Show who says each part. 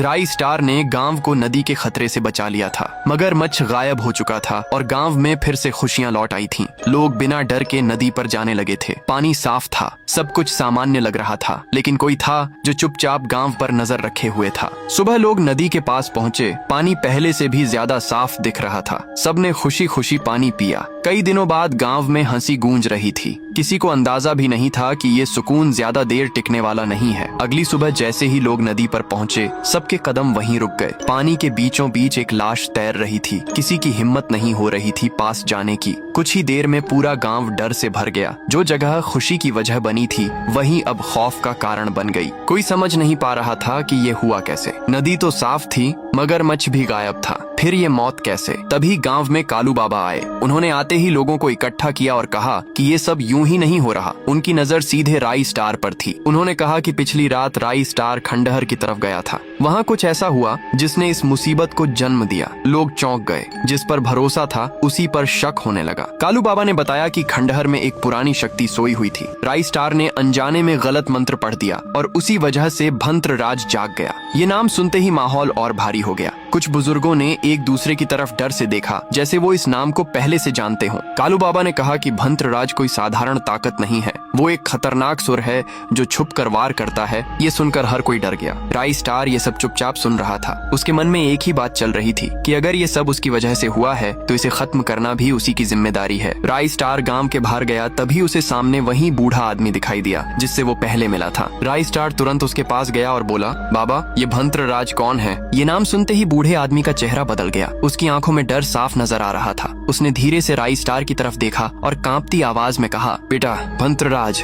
Speaker 1: राई स्टार ने गांव को नदी के खतरे से बचा लिया था। मगरमच्छ गायब हो चुका था और गांव में फिर से खुशियां लौट आई थीं। लोग बिना डर के नदी पर जाने लगे थे। पानी साफ था, सब कुछ सामान्य लग रहा था, लेकिन कोई था जो चुपचाप गांव पर नजर रखे हुए था। सुबह लोग नदी के पास पहुंचे। पानी पहले से भी ज्यादा साफ दिख रहा था। सबने खुशी खुशी पानी पिया। कई दिनों बाद गांव में हंसी गूंज रही थी। किसी को अंदाजा भी नहीं था कि ये सुकून ज्यादा देर टिकने वाला नहीं है। अगली सुबह जैसे ही लोग नदी पर पहुंचे, सबके कदम वहीं रुक गए। पानी के बीचों बीच एक लाश तैर रही थी। किसी की हिम्मत नहीं हो रही थी पास जाने की। कुछ ही देर में पूरा गांव डर से भर गया। जो जगह खुशी की वजह बनी थी, वहीं अब खौफ का कारण बन गई। कोई समझ नहीं पा रहा था कि ये हुआ कैसे। नदी तो साफ थी, मगरमच्छ भी गायब था। फिर ये मौत कैसे? तभी गांव में कालू बाबा आए। उन्होंने आते ही लोगों को इकट्ठा किया और कहा कि ये सब यूं ही नहीं हो रहा। उनकी नजर सीधे राई स्टार पर थी। उन्होंने कहा कि पिछली रात राई स्टार खंडहर की तरफ गया था। वहाँ कुछ ऐसा हुआ जिसने इस मुसीबत को जन्म दिया। लोग चौंक गए। जिस पर भरोसा था उसी पर शक होने लगा। कालू बाबा ने बताया कि खंडहर में एक पुरानी शक्ति सोई हुई थी। राई स्टार ने अनजाने में गलत मंत्र पढ़ दिया और उसी वजह से भंत्र राज जाग गया। ये नाम सुनते ही माहौल और भारी हो गया। कुछ बुजुर्गों ने एक दूसरे की तरफ डर से देखा, जैसे वो इस नाम को पहले से जानते हों। कालू बाबा ने कहा कि भंत्रराज कोई साधारण ताकत नहीं है। वो एक खतरनाक सुर है जो छुप कर वार करता है। ये सुनकर हर कोई डर गया। राई स्टार ये सब चुपचाप सुन रहा था। उसके मन में एक ही बात चल रही थी कि अगर ये सब उसकी वजह से हुआ है तो इसे खत्म करना भी उसी की जिम्मेदारी है। राई स्टार गांव के बाहर गया, तभी उसे सामने वही बूढ़ा आदमी दिखाई दिया जिससे वो पहले मिला था। राई स्टार तुरंत उसके पास गया और बोला, बाबा ये भंत्रराज कौन है? ये नाम सुनते ही बूढ़े आदमी का चेहरा बदल गया। उसकी आंखों में डर साफ नजर आ रहा था। उसने धीरे से राई स्टार की तरफ देखा और कांपती आवाज में कहा, बेटा भंत्रराज